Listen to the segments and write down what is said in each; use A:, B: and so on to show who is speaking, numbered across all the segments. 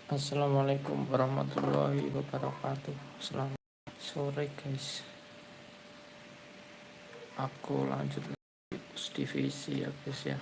A: Assalamualaikum warahmatullahi wabarakatuh. Selamat sore guys. Aku lanjut divisi ya guys ya.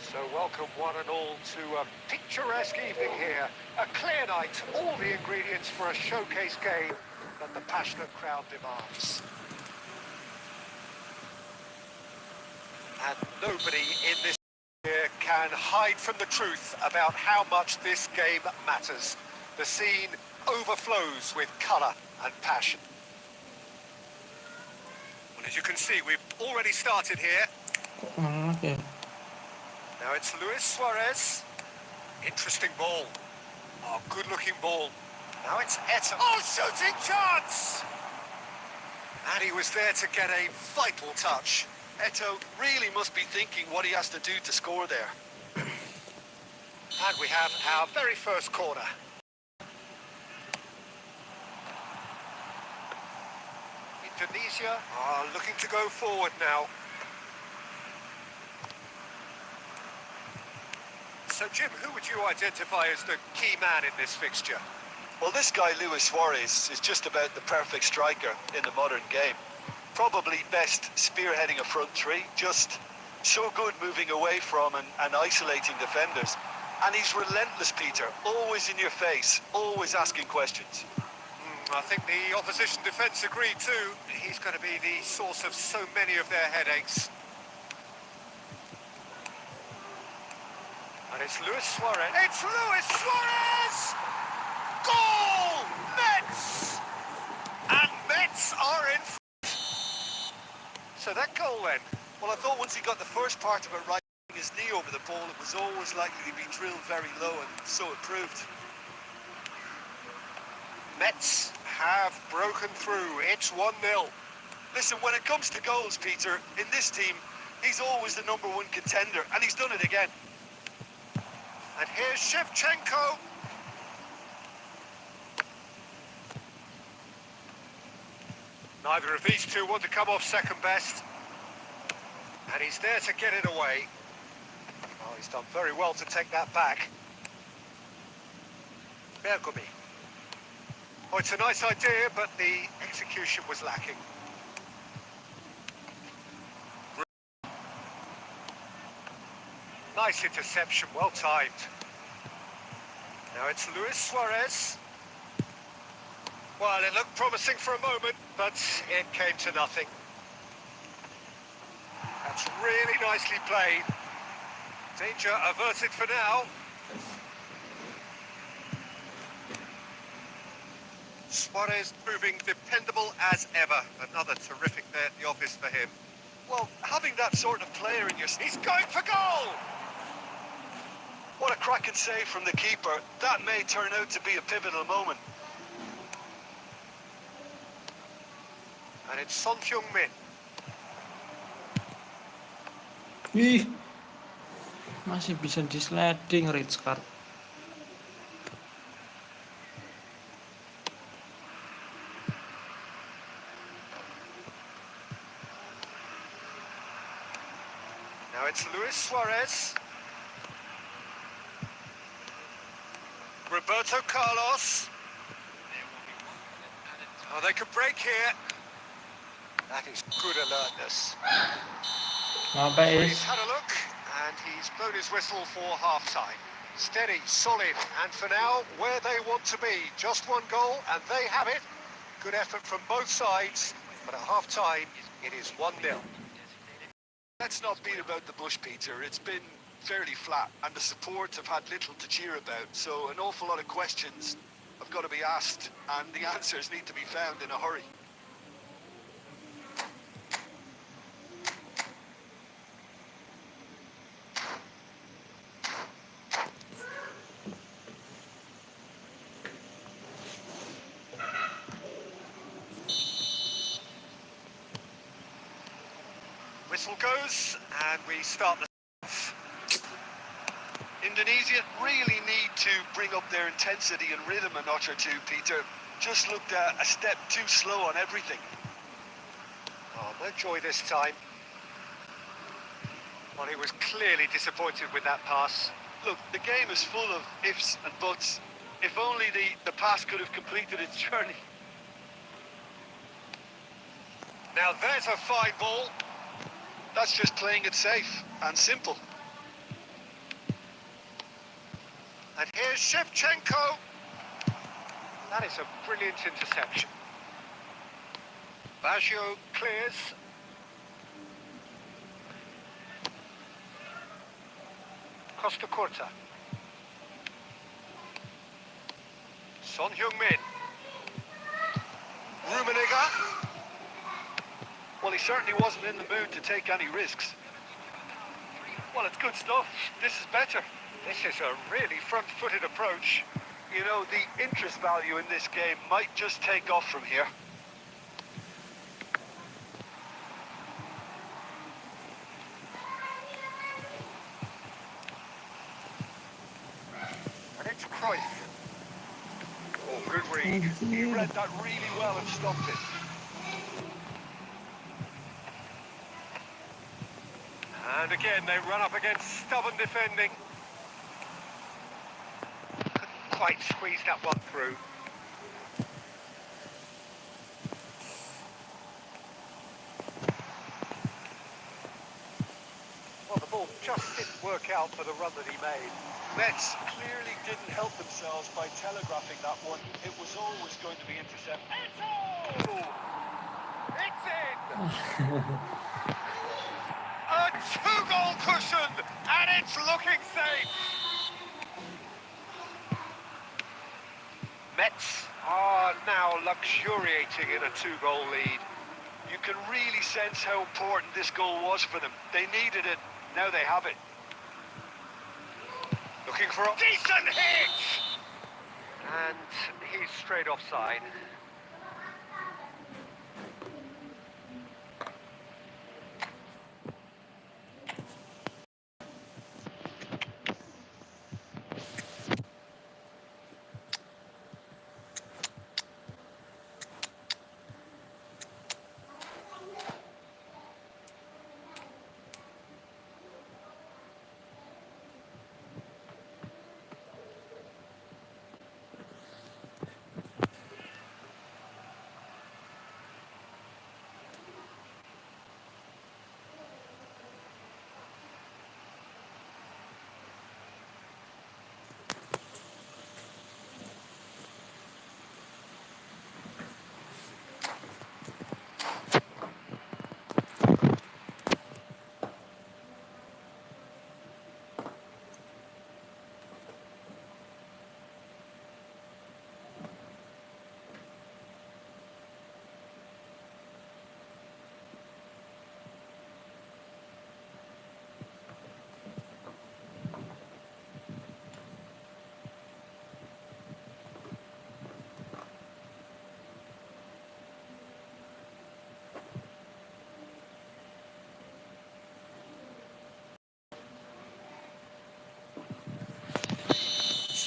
B: So welcome one and all to a picturesque evening here. A clear night, all the ingredients for a showcase game that the passionate crowd demands. And nobody in this here can hide from the truth about how much this game matters. The scene overflows with colour and passion. Well, as you can see, we've already started here.
A: Oke.
B: Now it's Luis Suarez. Interesting ball. Oh, good-looking ball. Now it's Eto. Oh, shooting chance! And he was there to get a vital touch. Eto really must be thinking what he has to do to score there. And we have our very first corner. Indonesia are looking to go forward now. So, Jim, who would you identify as the key man in this fixture?
C: Well, this guy, Luis Suarez, is just about the perfect striker in the modern game. Probably best spearheading a front three, just so good moving away from and isolating defenders. And he's relentless, Peter, always in your face, always asking questions.
B: I think the opposition defence agreed too. He's going to be the source of so many of their headaches. And it's Luis Suarez. It's Luis Suarez! Goal! Mets! And Mets are in. So that goal then.
C: Well, I thought once he got the first part of it right, his knee over the ball, it was always likely to be drilled very low, and so it proved.
B: Mets have broken through. It's 1-0.
C: Listen, when it comes to goals, Peter, in this team, he's always the #1 contender, and he's done it again.
B: And here's Shevchenko. Neither of these two want to come off second best. And he's there to get it away. Oh, he's done very well to take that back. Bergomi. Oh, it's a nice idea, but the execution was lacking. Nice interception, well timed. Now it's Luis Suarez. Well, it looked promising for a moment, but it came to nothing. That's really nicely played. Danger averted for now. Suarez proving dependable as ever. Another terrific day at the office for him.
C: Well, having that sort of player in your...
B: He's going for goal!
C: What a cracking save from the keeper. That may turn out to be a pivotal moment.
B: And it's Son Heung-min.
A: Ih, masih bisa di sliding red card.
B: Now it's Luis Suarez. Roberto Carlos. Oh, they could break here. That is good alertness. He's had a look, and he's blown his whistle for half-time. Steady, solid, and for now, where they want to be. Just one goal, and they have it. Good effort from both sides, but at half-time, it is 1-0.
C: Let's not beat about the bush, Peter. It's been fairly flat, and the support have had little to cheer about, so an awful lot of questions have got to be asked, and the answers need to be found in a hurry.
B: Whistle goes, and we start the...
C: Indonesia really need to bring up their intensity and rhythm a notch or two, Peter. Just looked a step too slow on everything.
B: Oh, no joy this time. Well, he was clearly disappointed with that pass.
C: Look, the game is full of ifs and buts. If only the pass could have completed its journey.
B: Now there's a fine ball.
C: That's just playing it safe and simple.
B: And here's Shevchenko. That is a brilliant interception. Baggio clears. Costa Curta. Son Heung-min. Rummenigge.
C: Well, he certainly wasn't in the mood to take any risks. Well, it's good stuff. This is better.
B: This is a really front-footed approach.
C: You know, the interest value in this game might just take off from here.
B: And it's Cruyff. Oh, good read.
C: He read that really well and stopped it.
B: And again, they run up against stubborn defending. Couldn't quite squeeze that one through. Well, the ball just didn't work out for the run that he made.
C: Mets clearly didn't help themselves by telegraphing that one. It was always going to be intercepted.
B: It's in! A two-goal cushion, and it's looking safe. Mets are now luxuriating in a two-goal lead.
C: You can really sense how important this goal was for them. They needed it. Now they have it.
B: Looking for a decent hit! And he's straight offside.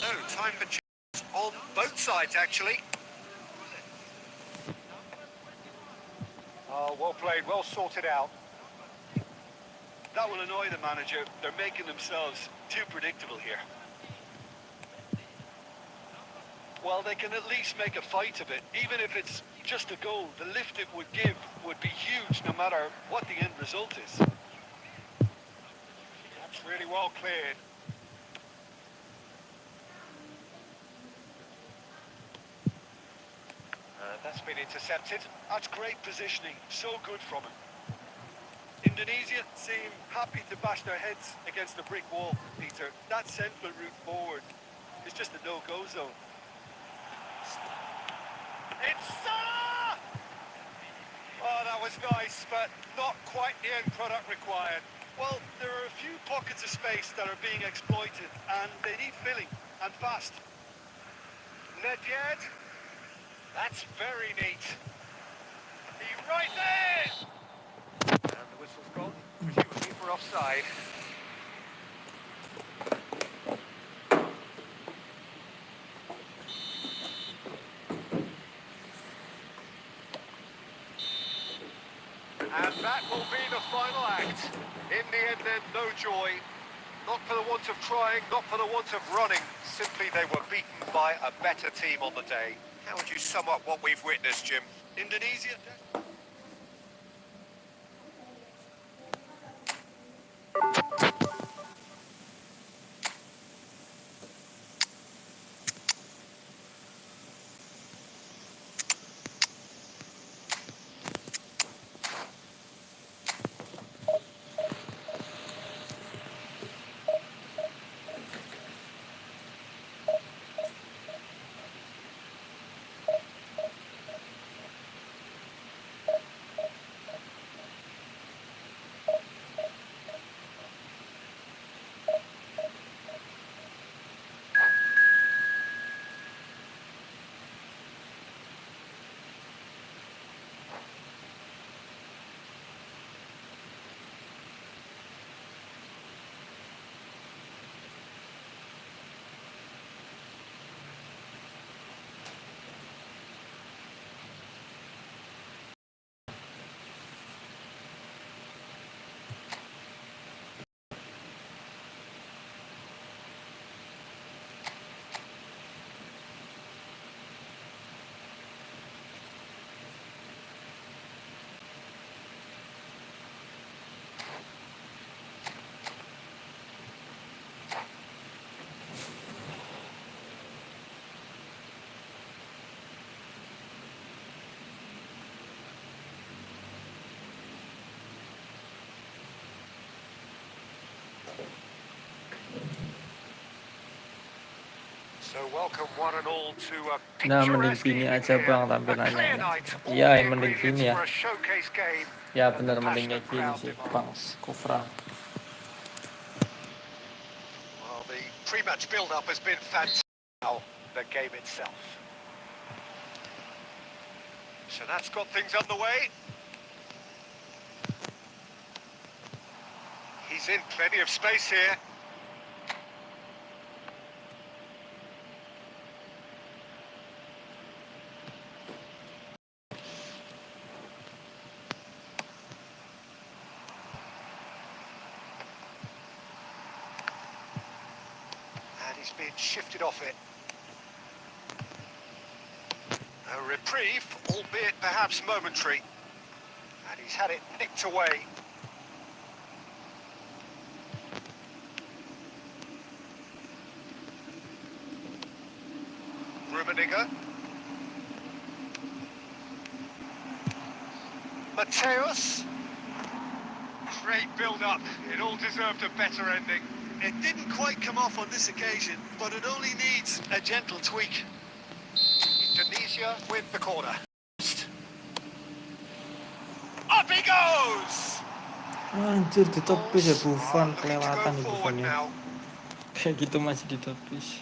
B: So, time for change on both sides, actually.
D: Oh, well played, well sorted out.
C: That will annoy the manager. They're making themselves too predictable here. Well, they can at least make a fight of it. Even if it's just a goal, the lift it would give would be huge no matter what the end result is.
D: That's really well cleared. That's been intercepted.
C: That's great positioning. So good from him. Indonesia seem happy to bash their heads against the brick wall, Peter. That central route forward is just a no-go zone.
D: It's Salah! Oh, that was nice, but not quite the end product required.
C: Well, there are a few pockets of space that are being exploited, and they need filling, and fast.
D: Nedved. That's very neat. He's right there! And the whistle's gone, presumably for offside. And that will be the final act. In the end then, no joy. Not for the want of trying, not for the want of running. Simply they were beaten by a better team on the day.
B: How would you sum up what we've witnessed, Jim?
C: Indonesia.
D: So welcome one and all to a
A: Nah, mending
D: picturesque
A: gini
D: evening
A: aja
D: here.
A: bang
D: A
A: tampilannya
D: clear
A: ini.
D: night, all
A: Iya,
D: the
A: mending
D: ingredients
A: gini ya.
D: for a showcase game
A: Ya
D: that the
A: bener mending
D: passionate
A: kayak gini
D: crowd
A: sih bang.
D: demands.
A: Kufra.
D: Well, the pre-match build-up has been fantastic. Now, the game itself.
B: So that's got things underway. He's in plenty of space here.
D: And he's been shifted off it.
B: A reprieve, albeit perhaps momentary.
D: And he's had it nicked away.
B: Rummenigge. Mateus.
D: Great build-up. It all deserved a better ending.
C: It didn't quite come off on this occasion, but it only needs a gentle tweak.
D: Indonesia with the corner.
B: Up he goes!
A: Anjir ditepis ya Buffon,
B: Looking to go
A: kelewatan di
B: forward
A: Buffonnya.
B: now.
A: Kayak gitu masih ditepis.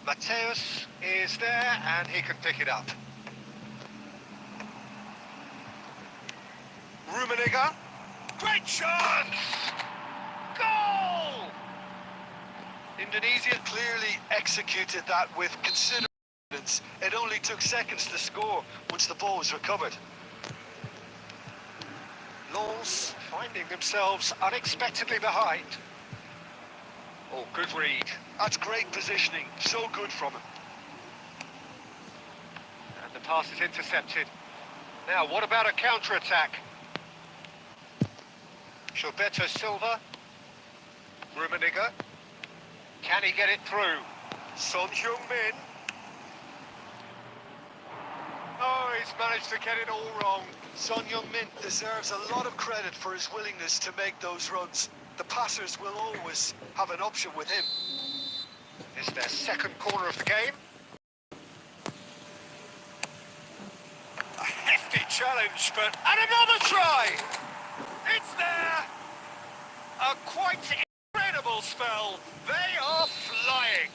D: Mateus is there and he can pick it up.
B: Rummenigge. Great chance! Goal!
C: Indonesia clearly executed that with considerable confidence. It only took seconds to score once the ball was recovered.
D: Lens finding themselves unexpectedly behind. Oh, good read.
C: That's great positioning, so good from him.
D: And the pass is intercepted. Now, what about a counter-attack? Gilberto Silva. Rummenigge. Can he get it through? Son Heung-min. Oh, he's managed to get it all wrong.
C: Son Heung-min deserves a lot of credit for his willingness to make those runs. The passers will always have an option with him.
D: It's their second corner of the game. A hefty challenge, but... And another try! It's there! A quite incredible spell. They are flying.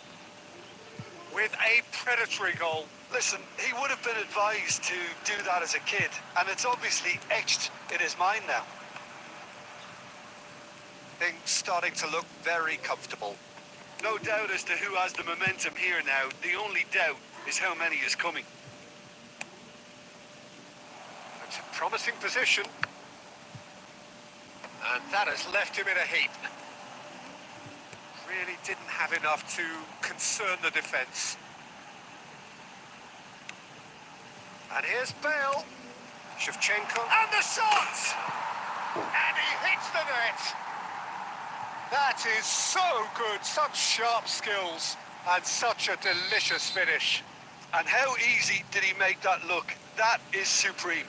D: With a predatory goal.
C: Listen, he would have been advised to do that as a kid, and it's obviously etched in his mind now.
D: Things starting to look very comfortable.
C: No doubt as to who has the momentum here now. The only doubt is how many is coming.
D: It's a promising position. And that has left him in a heap. Really didn't have enough to concern the defence. And here's Bale. Shevchenko. And the shot! And he hits the net. That is so good. Such sharp skills. And such a delicious finish.
C: And how easy did he make that look? That is supreme.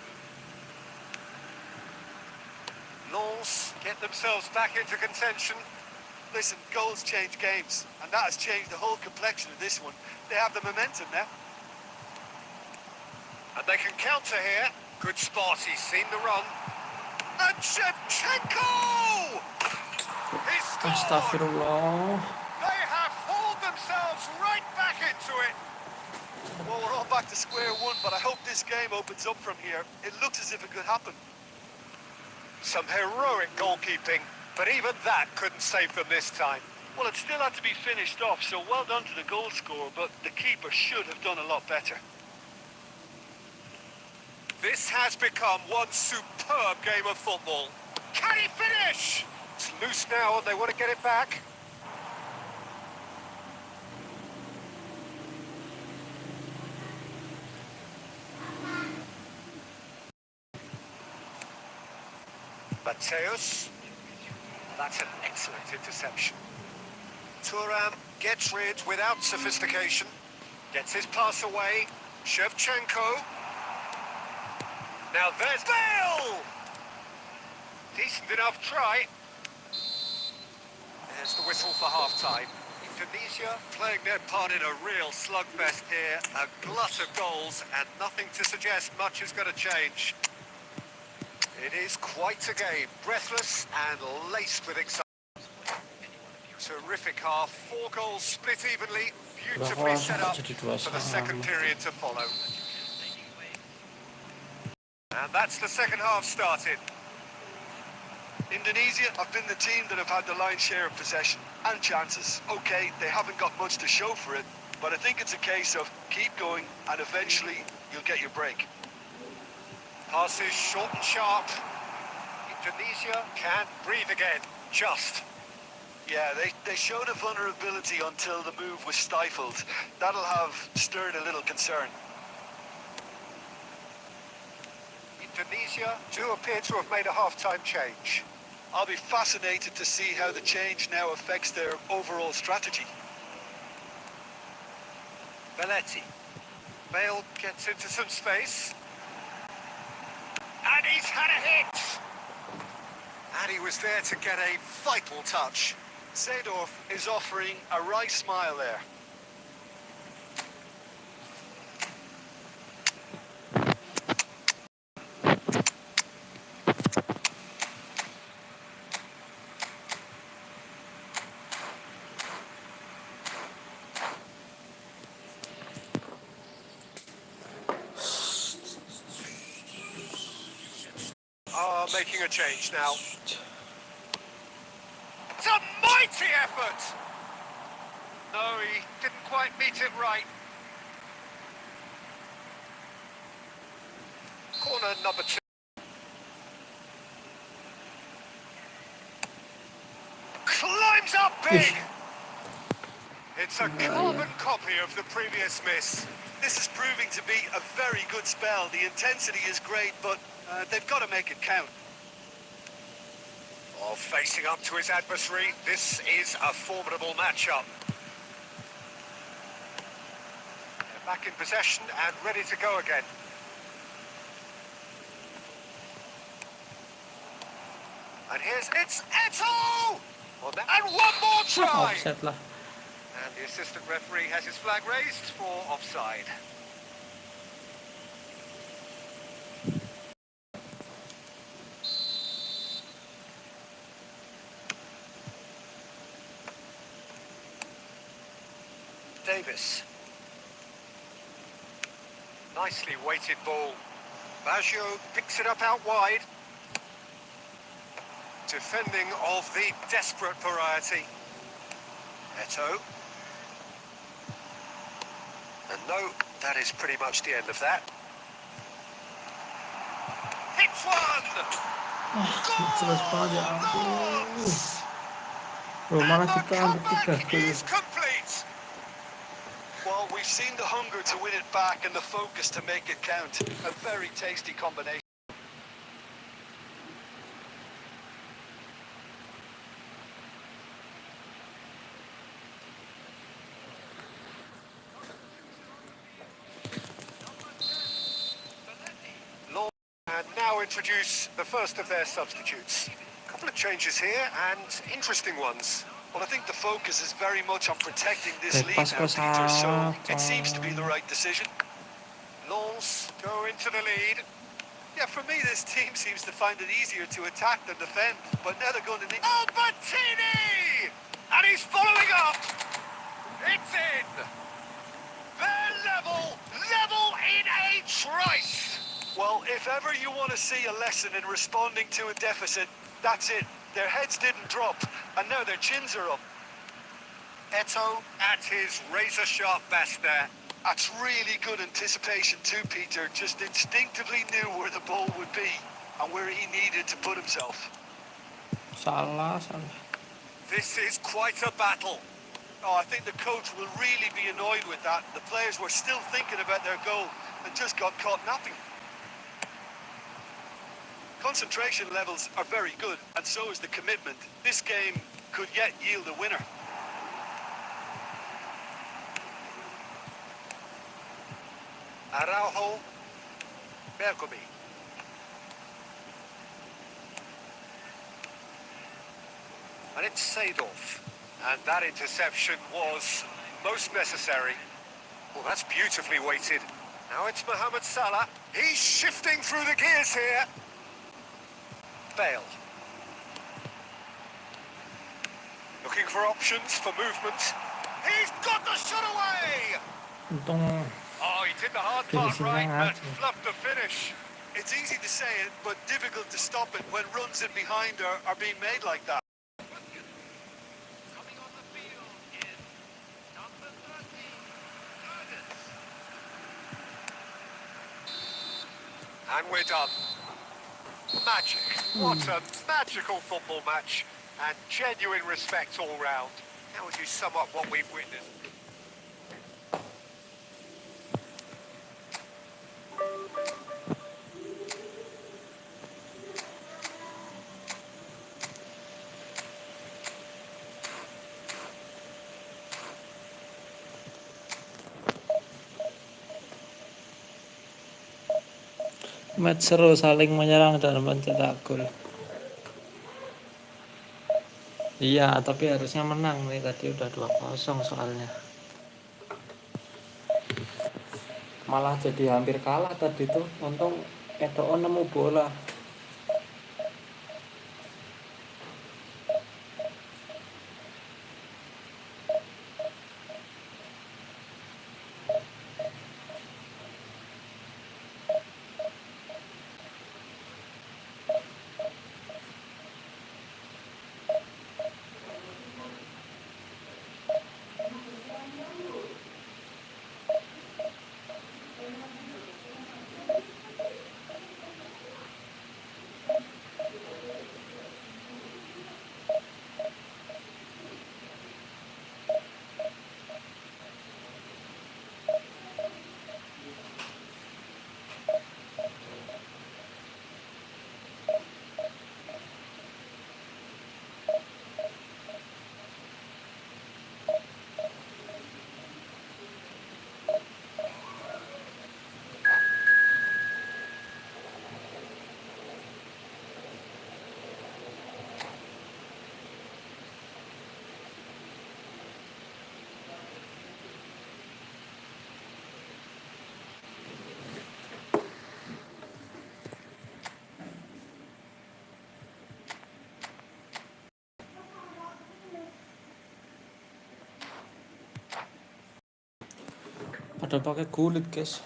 D: Lens get themselves back into contention.
C: Listen, goals change games, and that has changed the whole complexion of this one. They have the momentum now.
D: And they can counter here. Good spot, he's seen the run. And Shevchenko! He scored!
A: Astagfirullah.
D: They have hauled themselves right back into it.
C: Well, we're all back to square one, but I hope this game opens up from here. It looks as if it could happen.
D: Some heroic goalkeeping, but even that couldn't save them this time.
C: Well, it still had to be finished off, so well done to the goal scorer, but the keeper should have done a lot better.
D: This has become one superb game of football. Can he finish? It's loose now and they want to get it back. Mateus. That's an excellent interception. Thuram gets rid without sophistication. Gets his pass away. Shevchenko. Now there's Bale! Decent enough try. There's the whistle for half-time. Indonesia playing their part in a real slugfest here. A glut of goals and nothing to suggest much is going to change. It is quite a game. Breathless and laced with excitement. Terrific half. 4 goals split evenly. Beautifully set up for the second period to follow. And that's the second half started.
C: Indonesia have been the team that have had the lion's share of possession and chances. Okay, they haven't got much to show for it, but I think it's a case of keep going and eventually you'll get your break.
D: Passes short and sharp. Indonesia can breathe again. Just.
C: Yeah, they showed a vulnerability until the move was stifled. That'll have stirred a little concern.
D: Indonesia do appear to have made a half-time change.
C: I'll be fascinated to see how the change now affects their overall strategy.
D: Belletti. Bale gets into some space. And he's had a hit! And he was there to get a vital touch.
C: Seedorf is offering a wry smile there.
D: Making a change now. It's a mighty effort! No, he didn't quite meet it right. Corner number 2. Climbs up big! It's a carbon copy of the previous miss.
C: This is proving to be a very good spell. The intensity is great, but they've got to make it count.
D: Oh, facing up to his adversary, this is a formidable matchup. They're back in possession and ready to go again. And it's Eto! And one more try!
A: Offset lah.
D: And the assistant referee has his flag raised for offside. Davis. Nicely weighted ball. Baggio picks it up out wide. Defending of the desperate variety. Eto. And no, that is pretty much the end of that. Hits one!
A: Jelas banget ya ampun.
D: Lords!
A: Loh, malah
D: And the
A: kita ambil 3
D: comeback
A: gol.
D: is complete.
C: Well, we've seen the hunger to win it back and the focus to make it count. A very tasty combination.
D: And now introduce the first of their substitutes. A couple of changes here and interesting ones.
C: Well, I think the focus is very much on protecting this lead
A: Pas
C: now, Peter, so
A: kosong.
C: it seems to be the right decision.
D: Lens go into the lead.
C: Yeah, for me, this team seems to find it easier to attack than defend, but now they're going to need...
D: Albertini! And he's following up. It's in. They're level in a trice.
C: Well, if ever you want to see a lesson in responding to a deficit, that's it. Their heads didn't drop, and now their chins are up.
D: Eto at his razor-sharp best there.
C: That's really good anticipation too, Peter. Just instinctively knew where the ball would be and where he needed to put himself.
A: Salah.
D: This is quite a battle.
C: Oh, I think the coach will really be annoyed with that. The players were still thinking about their goal and just got caught napping. Concentration levels are very good, and so is the commitment. This game could yet yield a winner.
D: Araujo, Bergomi. And it's Seedorf. And that interception was most necessary. Well, that's beautifully weighted. Now it's Mohamed Salah. He's shifting through the gears here. Bale. Looking for options for movement. He's got the shot away!
A: Untung
D: Oh, he did the hard part right, but fluffed the finish.
C: It's easy to say it, but difficult to stop it when runs in behind are being made like that.
D: Coming on the field is number 30, Curtis. And we're done. Magic. What a magical football match. And genuine respect all round. How would you sum up what we've witnessed?
A: match seru, saling menyerang dan mencetak gol. Iya, tapi harusnya menang nih, tadi udah 2-0 soalnya. Malah jadi hampir kalah tadi tuh. Untung Eto'o nemu bola. Pada pakai kulit, guys.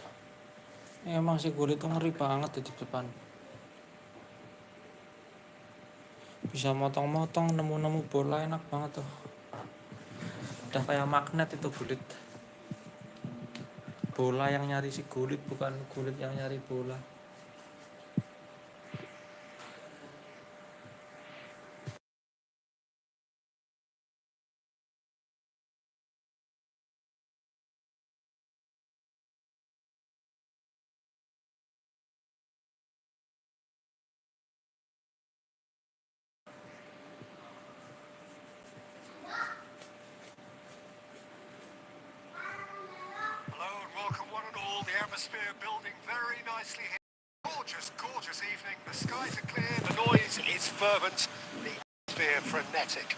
A: Emang sih kulit itu ngeri banget di depan. Bisa motong-motong, nemu-nemu bola, enak banget tuh. Udah kayak magnet itu kulit. Bola yang nyari si kulit, bukan kulit yang nyari bola.
D: Hello and welcome one and all. The atmosphere building very nicely here. Gorgeous, gorgeous evening. The skies are clear, the noise is fervent, the atmosphere frenetic.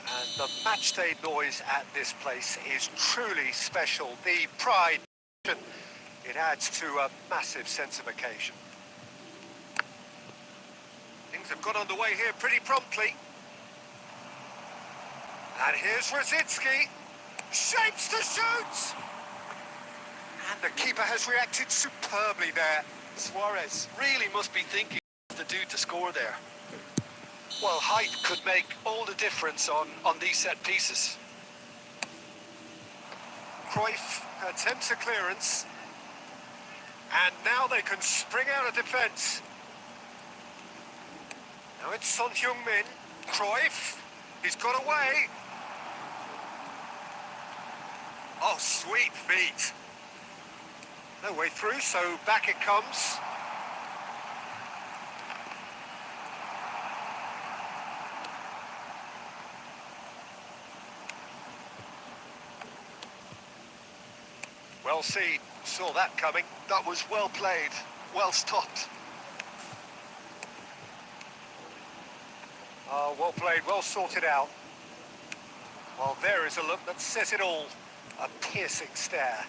D: And the matchday noise at this place is truly special. The pride, it adds to a massive sense of occasion. Things have got underway here pretty promptly. And here's Rosicki. Shapes to shoot! And the keeper has reacted superbly there.
C: Suarez really must be thinking of the dude to score there. Well, height could make all the difference on these set pieces.
D: Cruyff attempts a clearance. And now they can spring out of defence. Now it's Son Heung-min. Cruyff. He's got away. Oh, sweet feet. No way through, so back it comes. Well seen. Saw that coming.
C: That was well played, well stopped.
D: Oh, well played, well sorted out. Well, there is a look that says it all. A piercing stare.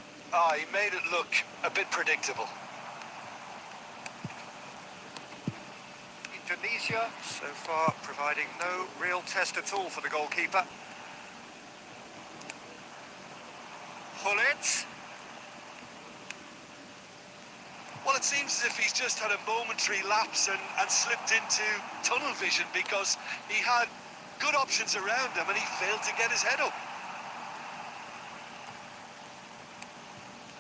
C: He made it look a bit predictable.
D: Indonesia, so far, providing no real test at all for the goalkeeper. Hullet.
C: Well, it seems as if he's just had a momentary lapse and slipped into tunnel vision because he had good options around him and he failed to get his head up.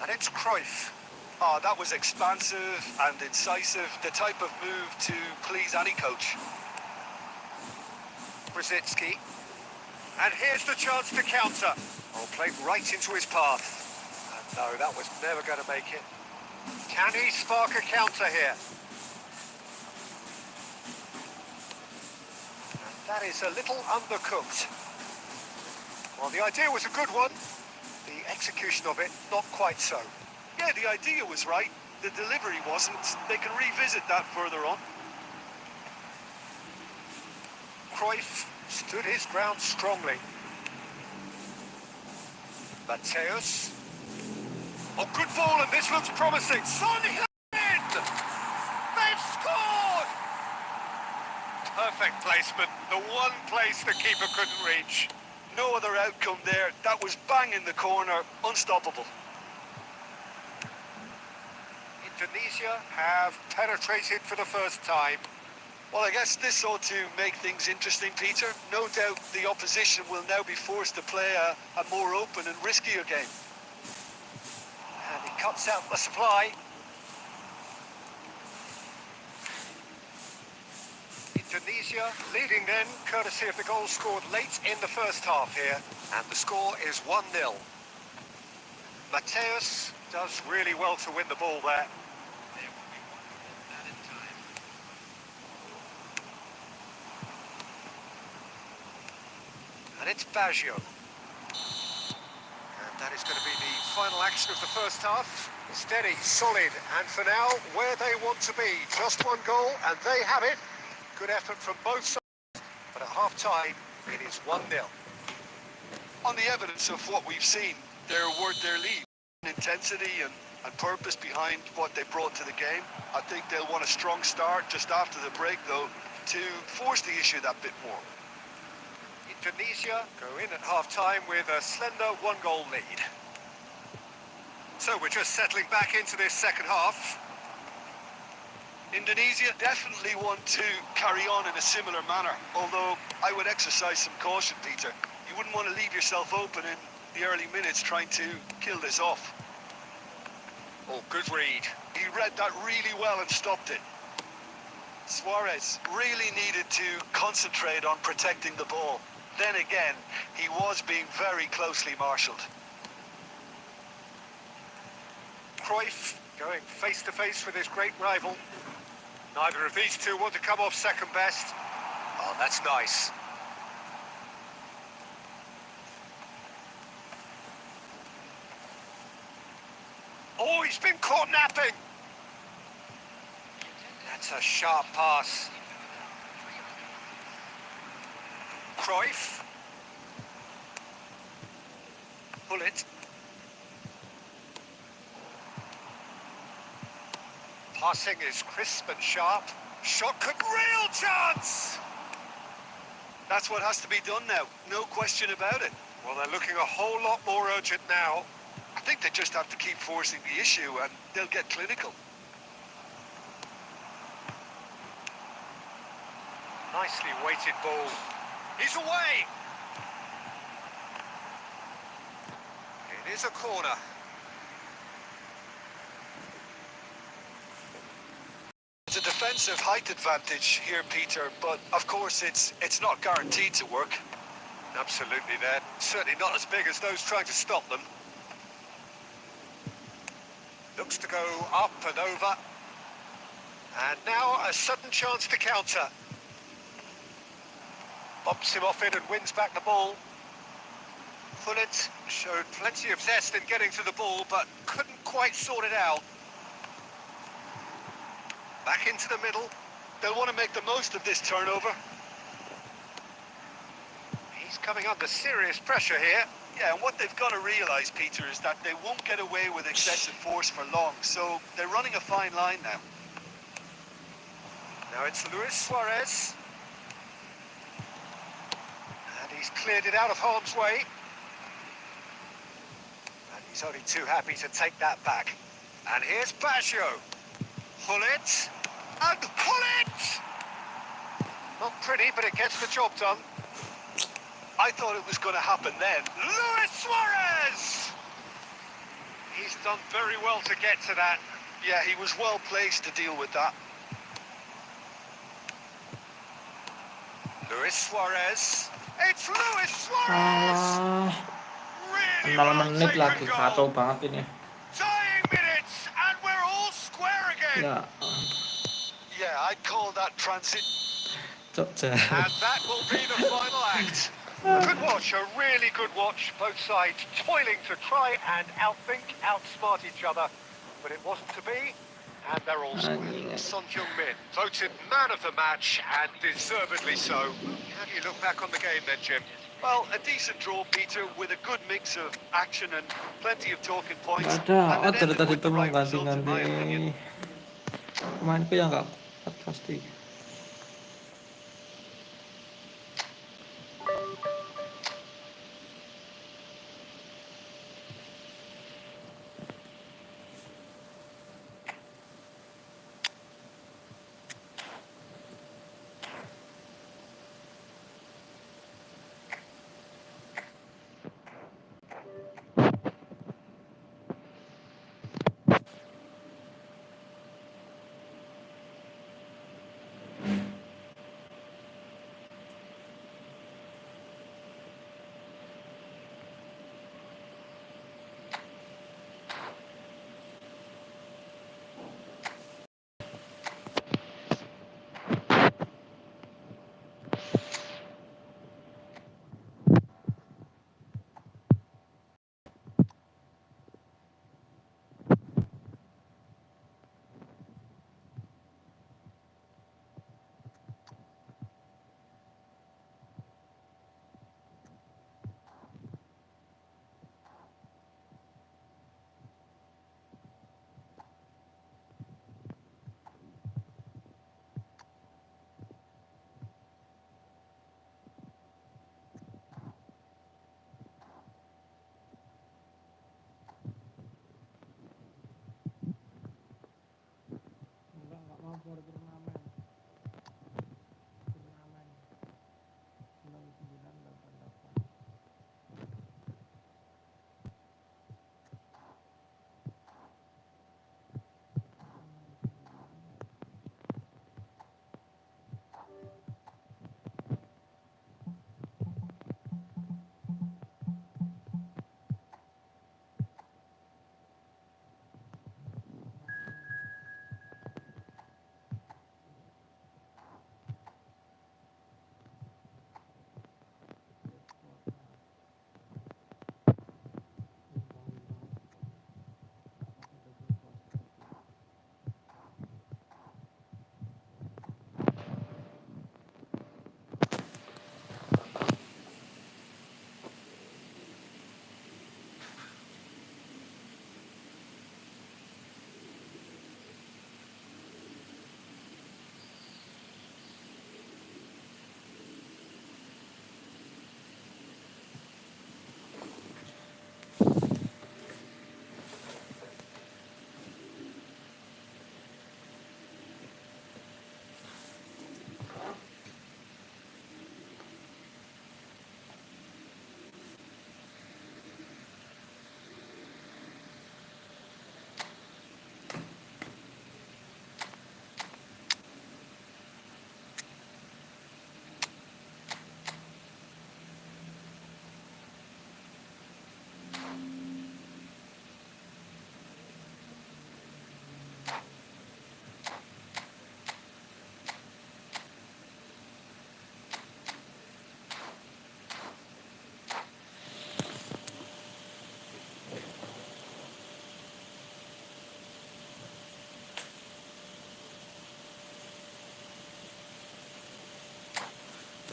D: And it's Cruyff.
C: That was expansive and incisive, the type of move to please any coach.
D: Rosicki. And here's the chance to counter. Oh, played right into his path. And no, that was never going to make it. Can he spark a counter here? And that is a little undercooked. Well, the idea was a good one. The execution of it, not quite so.
C: Yeah, the idea was right. The delivery wasn't. They can revisit that further on.
D: Cruyff stood his ground strongly. Mateus. Oh, good ball, and this looks promising. Son Heung-min! They've scored! Perfect placement. The one place the keeper couldn't reach.
C: No other outcome there. That was bang in the corner. Unstoppable.
D: Indonesia have penetrated for the first time.
C: Well, I guess this ought to make things interesting, Peter. No doubt the opposition will now be forced to play a more open and riskier game.
D: And he cuts out the supply. Indonesia leading then, courtesy of the goal scored late in the first half here. And the score is 1-0. Mateus does really well to win the ball there. And it's Baggio. And that is going to be the final action of the first half. Steady, solid, and for now, where they want to be. Just one goal, and they have it. Good effort from both sides, but at half-time, it is 1-0.
C: On the evidence of what we've seen, they're worth their lead. Intensity and purpose behind what they brought to the game. I think they'll want a strong start just after the break, though, to force the issue that bit more.
D: Indonesia go in at half-time with a slender one-goal lead. So we're just settling back into this second half.
C: Indonesia definitely want to carry on in a similar manner, although I would exercise some caution, Peter. You wouldn't want to leave yourself open in the early minutes trying to kill this off.
D: Oh, good read.
C: He read that really well and stopped it. Suarez really needed to concentrate on protecting the ball. Then again, he was being very closely marshalled.
D: Cruyff going face-to-face with his great rival. Neither of these two want to come off second best. Oh, that's nice. Oh, he's been caught napping. That's a sharp pass. Cruyff. Pull it. Passing is crisp and sharp. Shot could real chance!
C: That's what has to be done now, no question about it.
D: Well, they're looking a whole lot more urgent now.
C: I think they just have to keep forcing the issue and they'll get clinical.
D: Nicely weighted ball. He's away! It is a corner.
C: It's a defensive height advantage here, Peter, but of course it's not guaranteed to work.
D: Absolutely, they're certainly not as big as those trying to stop them. Looks to go up and over. And now a sudden chance to counter. Bumps him off it and wins back the ball. Pullet showed plenty of zest in getting to the ball, but couldn't quite sort it out. Back into the middle.
C: They'll want to make the most of this turnover.
D: He's coming under serious pressure here.
C: Yeah, and what they've got to realise, Peter, is that they won't get away with excessive force for long, so they're running a fine line now.
D: Now it's Luis Suarez. And he's cleared it out of harm's way. And he's only too happy to take that back. And here's Baggio. Pull it. And pull it! Not pretty, but it gets the job done.
C: I thought it was going to happen then.
D: Luis Suarez! He's done very well to get to that.
C: Yeah, he was well placed to deal with that.
D: Luis Suarez. It's Luis Suarez! Really
A: 6
D: well
A: menit lagi,
D: taken
A: kacau
D: goal.
A: banget ini.
D: Dying minutes, and we're all square again.
A: Ya,
C: Yeah, I'd call that transit.
A: Jogja.
D: And that will be the final act. Good watch, a really good watch. Both sides toiling to try and outthink, outsmart each other. But it wasn't to be, and they're all square. Son Heung-min voted man of the match, and deservedly so. How do you look back on the game then, Jim?
C: Well, a decent draw, Peter, with a good mix of action and plenty of talking points.
A: Gak ada,
C: And
A: dari
C: ended
A: tadi
C: with
A: tuh
C: the right result, in my
A: mengganti-ganti
C: opinion.
A: pemainku yang gak kuat pasti.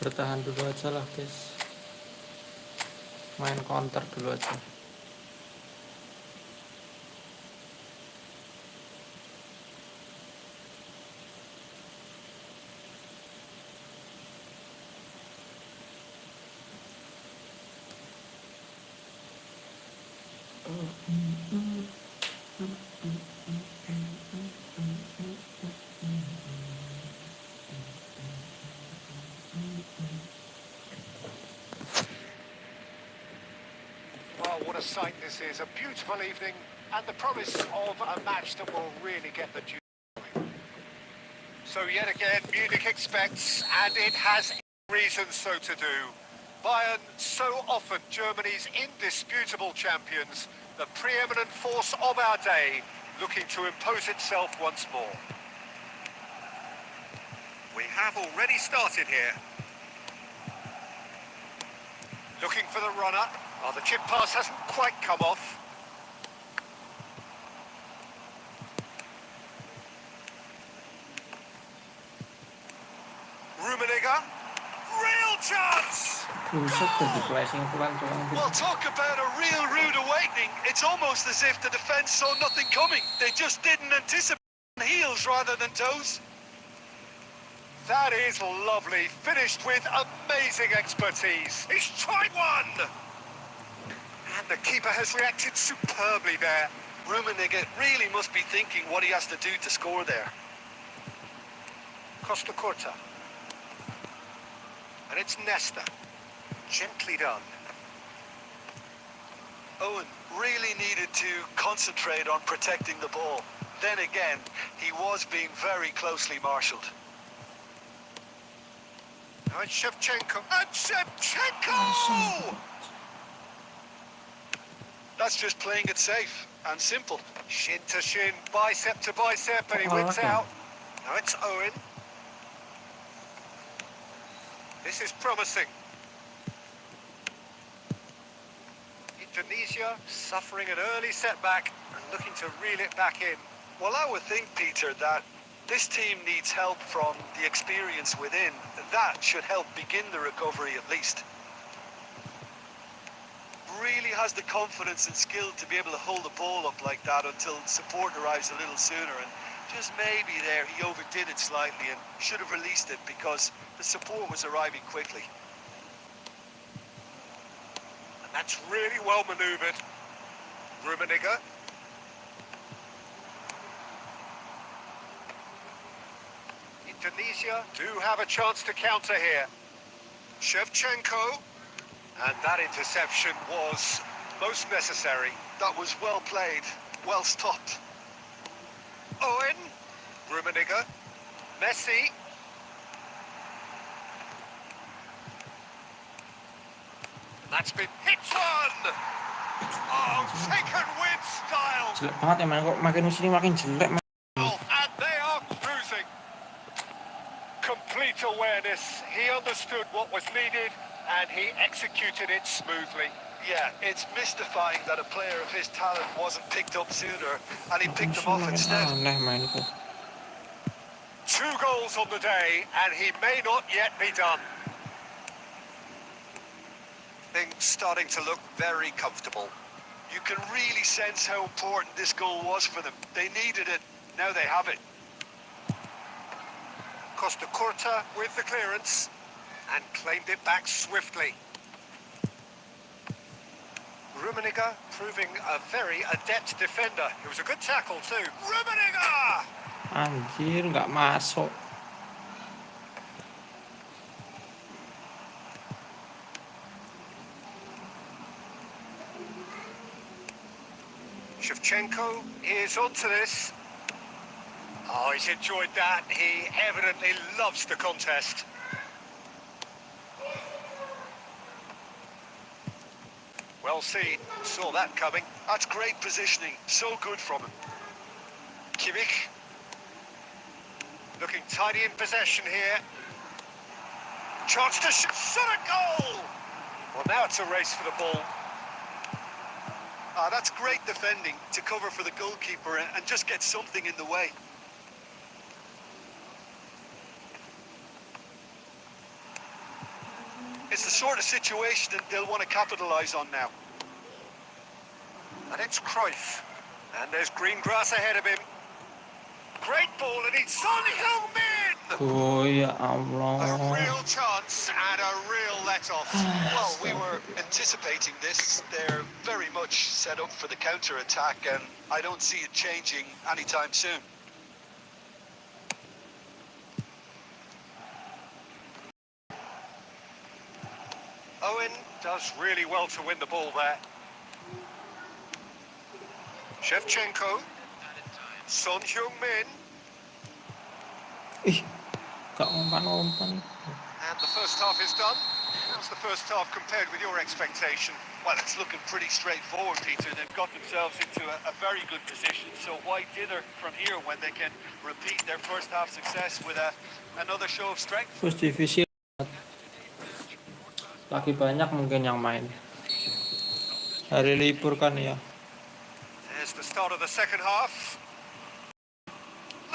A: bertahan dulu aja lah guys, main counter dulu aja.
D: Well, what a sight this is. A beautiful evening and the promise of a match that will really get the juice going. So yet again, Munich expects, and it has reason so to do. Bayern, so often Germany's indisputable champions, the preeminent force of our day, looking to impose itself once more. We have already started here. Looking for the runner. Oh, the chip pass hasn't quite come off. Rummenigge. Real chance!
A: Buset, jadi flashing pelan-pelan gitu.
C: Well, talk about a real rude awakening. It's almost as if the defence saw nothing coming. They just didn't anticipate heels rather than toes.
D: That is lovely. Finished with amazing expertise. He's tried one! And the keeper has reacted superbly there.
C: Rummenigge really must be thinking what he has to do to score there.
D: Costa Curta. And it's Nesta. Gently done.
C: Owen really needed to concentrate on protecting the ball. Then again, he was being very closely marshalled.
D: Now it's Shevchenko. And Shevchenko!
C: That's just playing it safe and simple.
D: Shin to shin, bicep to bicep, and he wins
A: okay.
D: out. Now it's Owen. This is promising. Indonesia suffering an early setback and looking to reel it back in.
C: Well, I would think, Peter, that this team needs help from the experience within. That should help begin the recovery at least. Really has the confidence and skill to be able to hold the ball up like that until support arrives a little sooner, and just maybe there he overdid it slightly and should have released it because the support was arriving quickly.
D: And that's really well manoeuvred. Rummenigge. Indonesia do have a chance to counter here. Shevchenko. And that interception was most necessary.
C: That was well played, well stopped.
D: Owen. Rummenigge. Messi. That's been hit on! Oh, taken with style!
A: Jelek banget emang, kok makin sini makin jelek.
D: And they are cruising. Complete awareness. He understood what was needed and he executed it smoothly.
C: Yeah, it's mystifying that a player of his talent wasn't picked up sooner and he picked them off instead.
A: Aneh mainku.
D: 2 goals on the day and he may not yet be done. Things starting to look very comfortable.
C: You can really sense how important this goal was for them. They needed it, now they have it.
D: Costa Curta with the clearance and claimed it back swiftly. Rummenigge proving a very adept defender. It was a good tackle too. Rummenigge!
A: Anjir, nggak masuk.
D: Shevchenko is onto this. Oh, he's enjoyed that. He evidently loves the contest. Well seen. Saw that coming.
C: That's great positioning, so good from him.
D: Kimmich. Looking tidy in possession here. Chance to shoot. Shot a goal! Well, now it's a race for the ball.
C: That's great defending to cover for the goalkeeper and just get something in the way. It's the sort of situation that they'll want to capitalise on now.
D: And it's Cruyff. And there's green grass ahead of him. Great ball, and it's Son Heung-min!
A: Oh ya
D: A
A: Allah.
D: real chance and a real let-off.
C: Well, we were anticipating this. They're very much set up for the counter-attack, and I don't see it changing anytime soon.
D: Owen does really well to win the ball there. Shevchenko. Son Heung-min.
A: Ih, gak umpan-umpan.
D: And the first half is done. How's the first half compared with your expectation?
C: Well, it's looking pretty straightforward, Peter. They've got themselves into a very good position, so why dither from here when they can repeat their first half success with another show of strength?
A: Terus divisi lagi banyak mungkin yang main. Hari libur kan ya.
D: There's the start of the second half.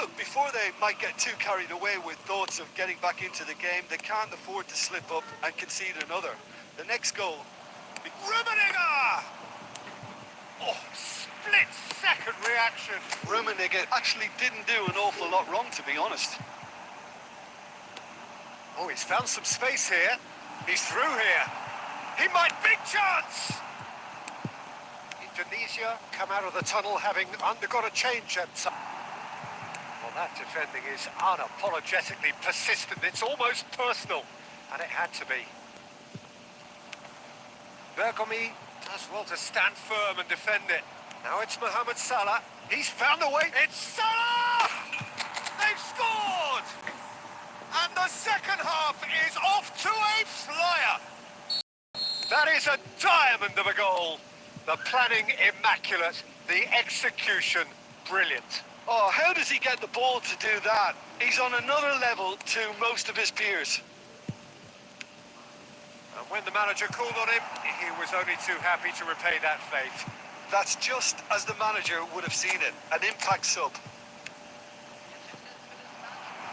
C: Look, before they might get too carried away with thoughts of getting back into the game, they can't afford to slip up and concede another. The next goal...
D: Rummenigge! Oh, split-second reaction.
C: Rummenigge actually didn't do an awful lot wrong, to be honest.
D: Oh, he's found some space here. He's through here. He might, big chance! Indonesia come out of the tunnel having undergone a change at some... Well, that defending is unapologetically persistent. It's almost personal, and it had to be. Bergomi does well to stand firm and defend it. Now it's Mohamed Salah. He's found a way. It's Salah! They've scored! And the second half is off to a flyer. That is a diamond of a goal. The planning immaculate, the execution brilliant.
C: Oh, how does he get the ball to do that? He's on another level to most of his peers.
D: And when the manager called on him, he was only too happy to repay that faith.
C: That's just as the manager would have seen it, an impact sub.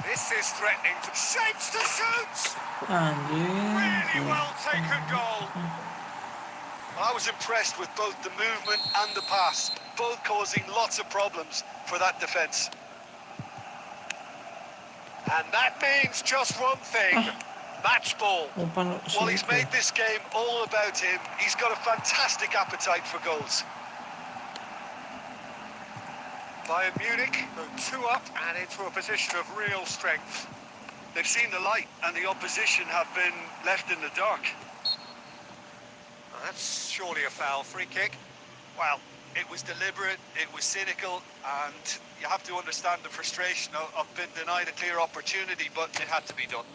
D: This is threatening to... Shapes to shoot!
A: Anjir.
D: Really well taken goal.
C: I was impressed with both the movement and the pass, both causing lots of problems for that defence.
D: And that means just one thing. Match ball.
A: Umpan
C: Well, he's
A: sedikit.
C: made this game all about him. He's got a fantastic appetite for goals.
D: Bayern Munich go 2 up and into a position of real strength.
C: They've seen the light and the opposition have been left in the dark.
D: That's surely a foul. Free kick.
C: Well, it was deliberate, it was cynical, and you have to understand the frustration of being denied a clear opportunity, but it had to be done.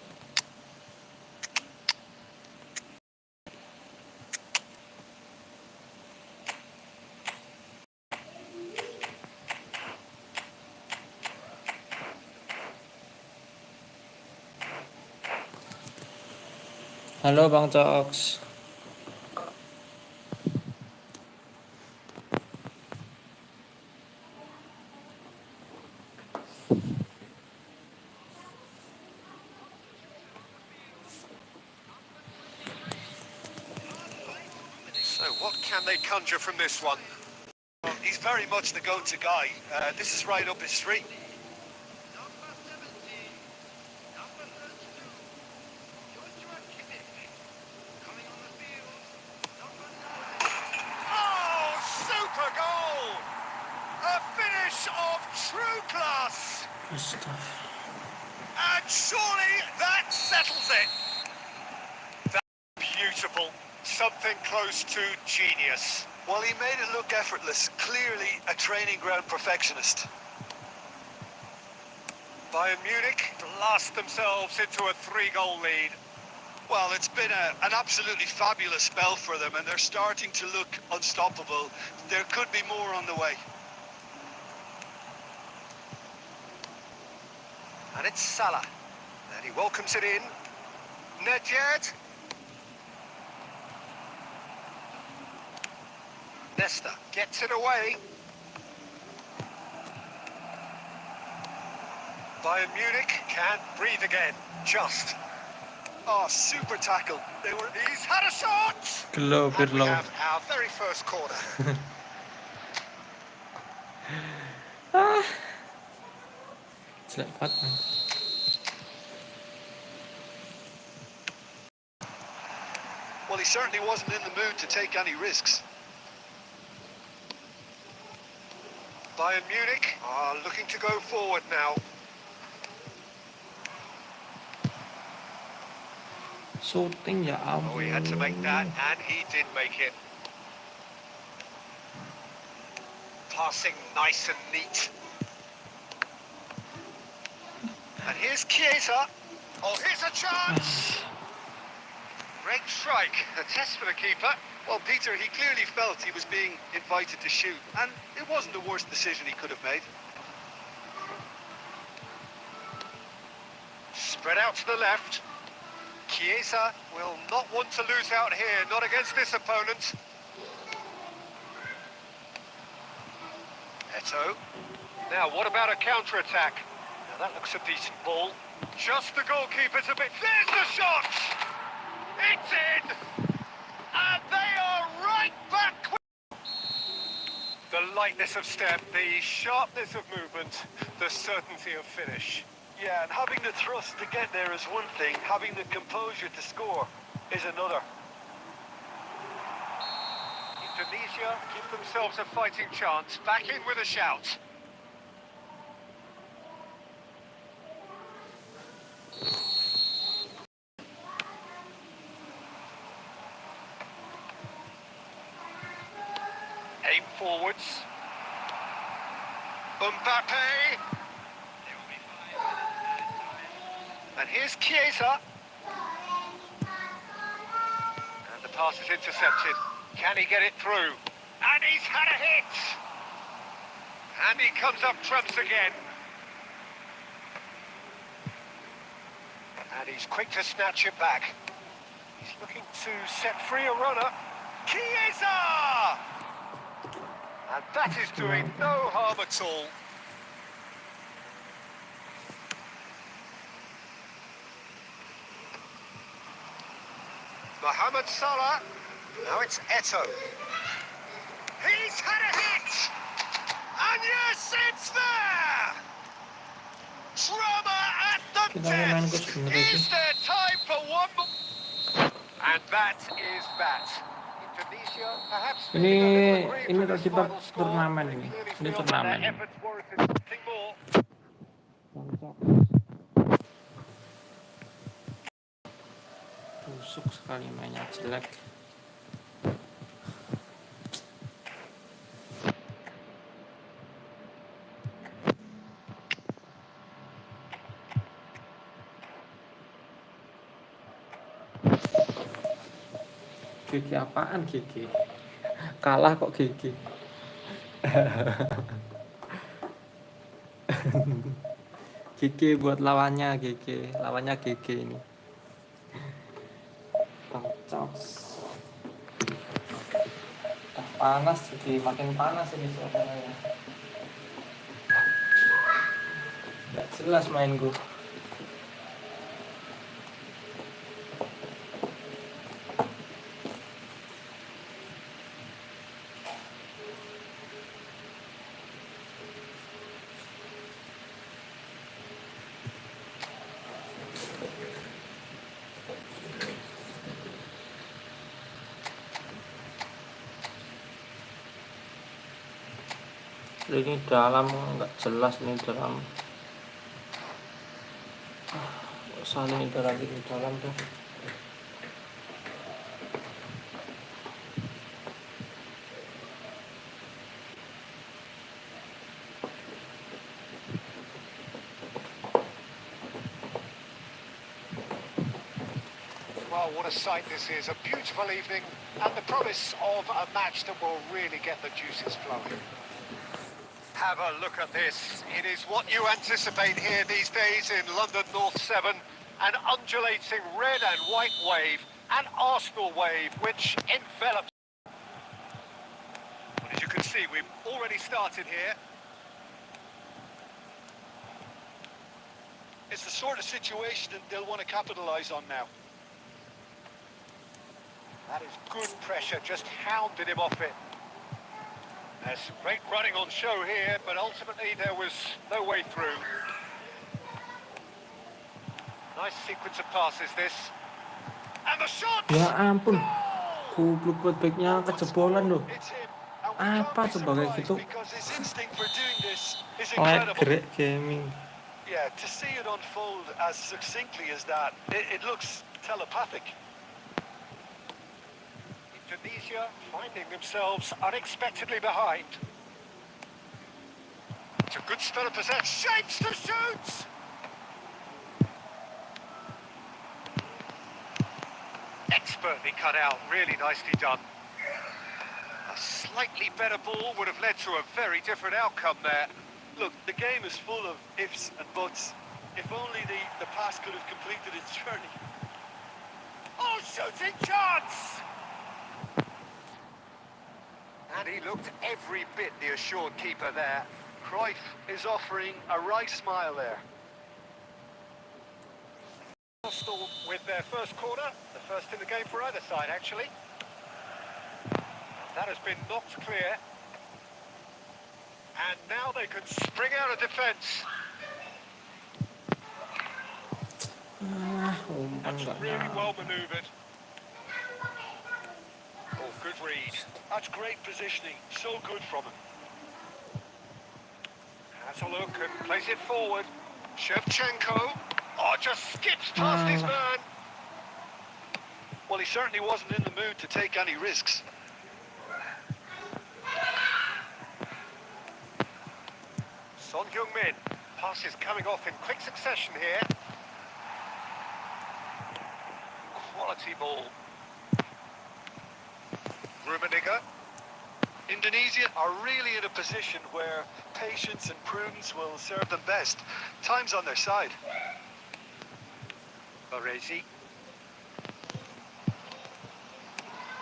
A: Halo Bang Cox.
D: So what can they conjure from this one?
C: Well, he's very much the go-to guy. This is right up his street.
D: Oh, super goal! A finish of true class!
A: Astaga.
D: And surely that settles it. That's beautiful. Something close to genius.
C: Well, he made it look effortless. Clearly a training ground perfectionist.
D: Bayern Munich blast themselves into a 3-goal lead.
C: Well, it's been an absolutely fabulous spell for them, and they're starting to look unstoppable. There could be more on the way.
D: And it's Salah. And he welcomes it in. Nedved. Nesta gets it away. Bayern Munich can't breathe again. Just.
C: Oh, super tackle. They were.
D: He's had a shot!
A: Gelo,
D: And we
A: Pirlo.
D: have our very first corner.
A: Jelek banget, man.
C: Well, he certainly wasn't in the mood to take any risks.
D: Bayern Munich are looking to go forward now.
A: Shooting ya ampun.
D: Oh, he had to make that, and he did make it. Passing nice and neat. And here's Chiesa. Oh, here's a chance! Great strike. A test for the keeper.
C: Well, Peter, he clearly felt he was being invited to shoot, and it wasn't the worst decision he could have made.
D: Spread out to the left. Chiesa will not want to lose out here, not against this opponent. Eto. Now, what about a counter-attack? Now, that looks a decent ball. Just the goalkeeper to beat. There's the shot! It's in! And they are right back! The lightness of step, the sharpness of movement, the certainty of finish.
C: Yeah, and having the thrust to get there is one thing, having the composure to score is another.
D: Indonesia give themselves a fighting chance, back in with a shout. Aim forwards. Mbappe. And here's Chiesa. And the pass is intercepted. Can he get it through? And he's had a hit! And he comes up trumps again. And he's quick to snatch it back. He's looking to set free a runner. Chiesa! And that is doing no harm at all. Mohamed Salah. Now it's Eto. He's had a hit! And yes, it's there! Drama at the death! Is there time for one more? And that is that. Indonesia perhaps feeling a little aggrieved
A: Ini
D: with
A: kalau
D: this
A: di bab
D: final score.
A: turnamen
D: They
A: ini.
D: clearly
A: Ini
D: feel that
A: turnamen.
D: their efforts warranted something more.
A: Busuk sekali mainnya, jelek. Gigi apaan Gigi? Kalah kok Gigi. Gigi buat lawannya Gigi. Lawannya Gigi ini. Bangcok. Panas jadi makin panas ini suasananya. Gak jelas main gue. Ini dalam nggak jelas ini dalam. Saling ini dalam tuh.
D: Well, what a sight this is. A beautiful evening and the promise of a match that will really get the juices flowing. Have a look at this. It is what you anticipate here these days in London North 7. An undulating red and white wave, an Arsenal wave which envelops. Well, as you can see, we've already started here.
C: It's the sort of situation that they'll want to capitalise on now.
D: That is good pressure, just hounded him off it. There's some great running on show here, but ultimately there was no way through. Nice sequence of passes this. And the shot!
A: Ya ampun,
D: Goal!
A: goblok buat backnya kejebolan loh.
C: It's him. And we can't
A: Apa
C: be
A: coba kayak
C: surprised
A: gitu?
C: because his instinct for doing this is
A: Lag
C: incredible.
A: gerik gaming.
C: Yeah, to see it unfold as succinctly as that, it looks telepathic.
D: Indonesia finding themselves unexpectedly behind. It's a good spell of possession. Shapes to shoot! Expertly cut out, really nicely done. A slightly better ball would have led to a very different outcome there.
C: Look, the game is full of ifs and buts. If only the pass could have completed its journey.
D: Oh, shooting chance! And he looked every bit the assured keeper there.
C: Cruyff is offering a wry smile there.
D: Arsenal with their first corner, the first in the game for either side, actually. That has been knocked clear. And now they can spring out of defence.
A: Umpan
D: That's
A: nggak
D: really
A: nyampe.
D: well manoeuvred. Oh, good read.
C: That's great positioning. So good from him.
D: Has a look and plays it forward. Shevchenko. Oh, just skips past his man.
C: Well, he certainly wasn't in the mood to take any risks.
D: Son Heung-min. Passes coming off in quick succession here. Quality ball. Rummenigge.
C: Indonesia are really in a position where patience and prudence will serve them best. Time's on their side.
D: Baresi.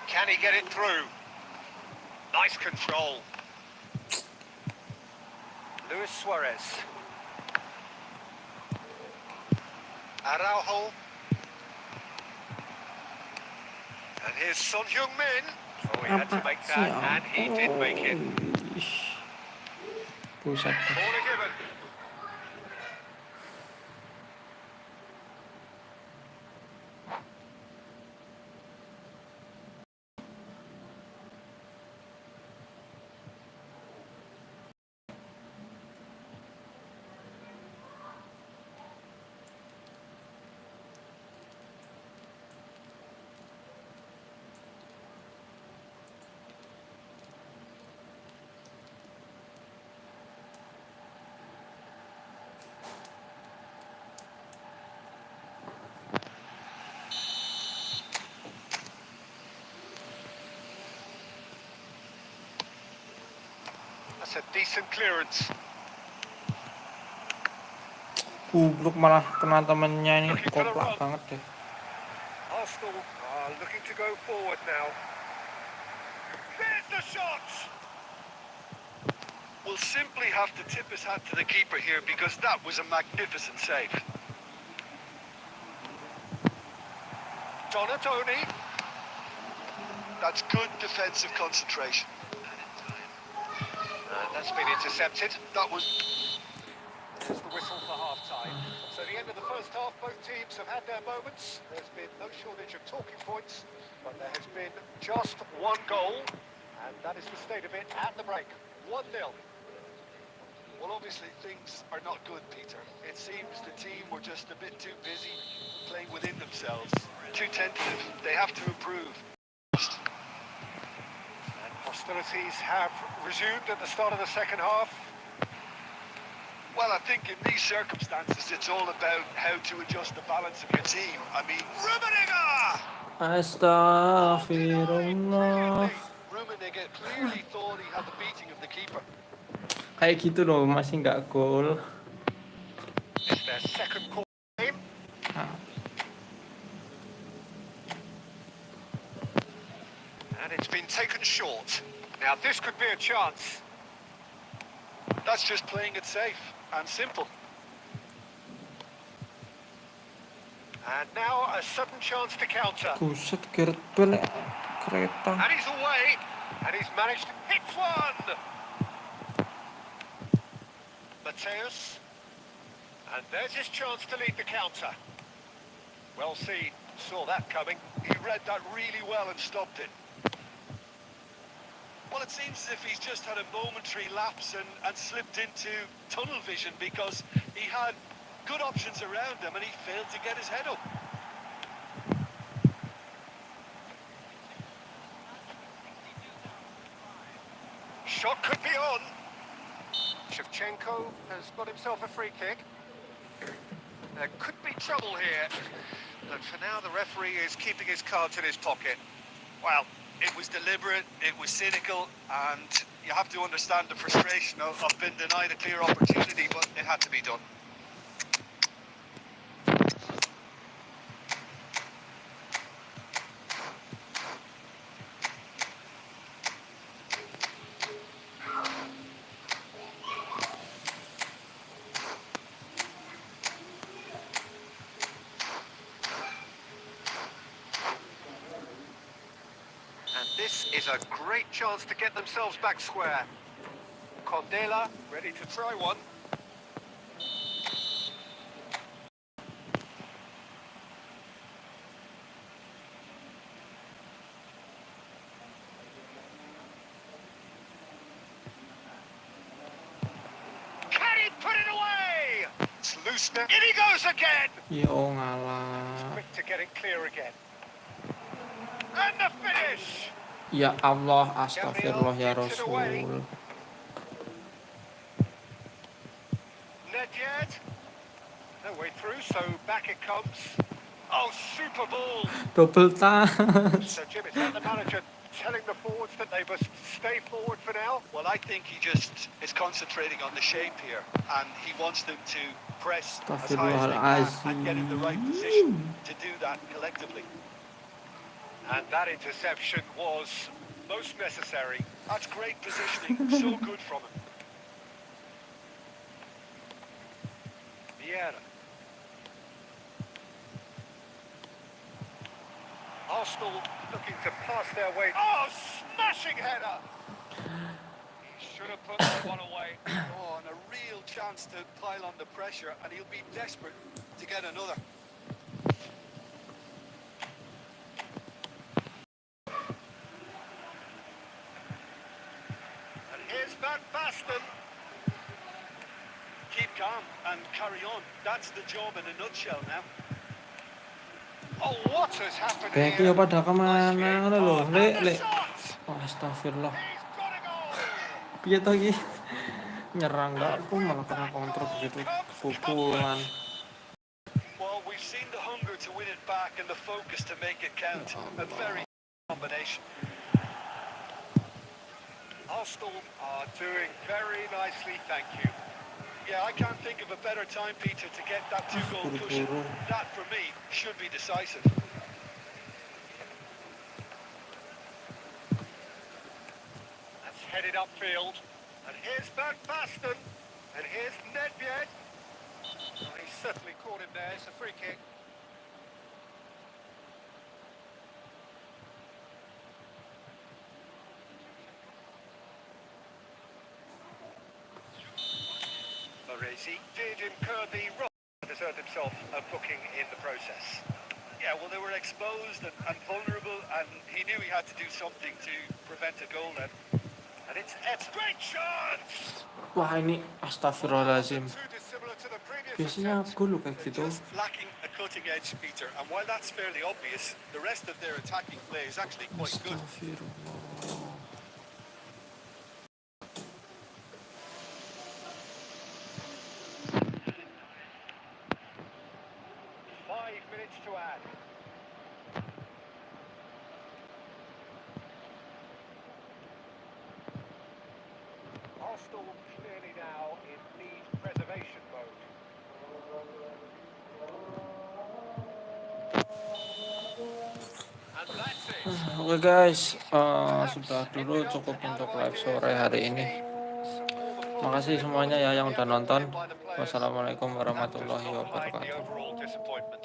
D: Can he get it through? Nice control. Luis Suarez. Araujo. And here's Son Heung-min. Oh, he had to
A: Apa
D: make
A: sih?
D: that, and he did make it.
A: Ish. Buset.
D: Corner given. That's a decent clearance.
A: Goblok malah kena temennya ini,
D: Looking for the
A: koplak
D: run.
A: banget deh.
D: Arsenal are looking to go forward now. There's the shot!
C: We'll simply have to tip his hat to the keeper here because that was a magnificent save.
D: Donatoni.
C: That's good defensive concentration.
D: And that's been intercepted.
C: That was...
D: There's the whistle for half-time. So the end of the first half, both teams have had their moments. There's been no shortage of talking points, but there has been just one goal, and that is the state of it at the break. 1-0.
C: Well, obviously things are not good, Peter. It seems the team were just a bit too busy playing within themselves. Too tentative. They have to improve.
D: And hostilities have resumed at the start of the second half.
C: Well, I think in these circumstances, it's all about how to adjust the balance of your team. I mean,
D: Rummenigge!
A: Astagfirullah.
C: Rummenigge clearly thought he had the beating of the keeper.
A: Kayak gitu loh, masih nggak gol.
D: It's their second quarter game.
A: Ah,
D: And it's been taken short. Now this could be a chance.
C: That's just playing it safe and simple.
D: And now a sudden chance to counter.
A: Buset, Gareth Bale kereta.
D: And he's away. And he's managed to hit one. Mateus. And there's his chance to lead the counter. Well seen. Saw that coming.
C: He read that really well and stopped it. Well, it seems as if he's just had a momentary lapse and slipped into tunnel vision because he had good options around him and he failed to get his head up.
D: Shot could be on. Shevchenko has got himself a free kick. There could be trouble here. But for now, the referee is keeping his cards in his pocket.
C: Well, it was deliberate, it was cynical, and you have to understand the frustration of being denied a clear opportunity, but it had to be done.
D: And this is a great chance to get themselves back square. Condela ready to try one. Can he put it away? It's loose now. In he goes again.
A: Yo, ngalah.
D: Quick to get it clear again. And the finish.
A: Ya Allah, astagfirullah ya Rasul.
D: Nedved. No way through, so back it comes. Oh, super ball.
A: Double touch.
D: So, Jim, is that the manager telling the forwards that they must stay forward for now?
C: Well, I think he just is concentrating on the shape here, and he wants them to press as high as they can and get in the right position to do that collectively.
D: And that interception was most necessary.
C: That's great positioning, so good from him.
D: Vieira. Arsenal looking to pass their way. Oh, smashing header! He should have put that one away.
C: Oh, and a real chance to pile on the pressure, and he'll be desperate to get another.
D: And here's Van Basten.
C: Keep calm and carry on. That's the job in a nutshell now.
D: Oh, what has happened
A: Beki
D: here?
A: pada kemana ngono lho, Lek,
D: And the
A: Lek.
D: shot!
A: Oh, astagfirullah.
D: He's got a goal!
A: Piye to iki? Nyerang enggak aku malah kena counter begitu pukulan.
C: Well, we've seen the hunger to win it back and the focus to make it count. A very combination.
D: Arsenal are doing very nicely, thank you.
C: Yeah, I can't think of a better time, Peter, to get that two-goal cushion. That, for me, should be decisive.
D: That's headed upfield. And here's Van Basten. And here's Nedved. Oh, he certainly caught him there. It's a free kick. Baresi did incur the wrong and deserved himself a booking in the process.
C: Yeah, well, they were exposed and vulnerable, and he knew he had to do something to prevent a goal then.
D: And it's Ets. Great chance!
A: Wah, ini astagfirullahaladzim.
D: Too dissimilar to the previous
A: Biasanya
D: attempt.
A: gol loh kayak gitu.
C: Just lacking a cutting edge, Peter, and while that's fairly obvious, the rest of their attacking play is actually quite good.
A: Astagfirullah.
D: 5 minutes to add. Arsenal clearly now in lead preservation mode. And that's it.
A: Oke guys, sudah dulu cukup untuk live sore hari ini. Makasih semuanya ya yang udah nonton. Wassalamualaikum warahmatullahi wabarakatuh.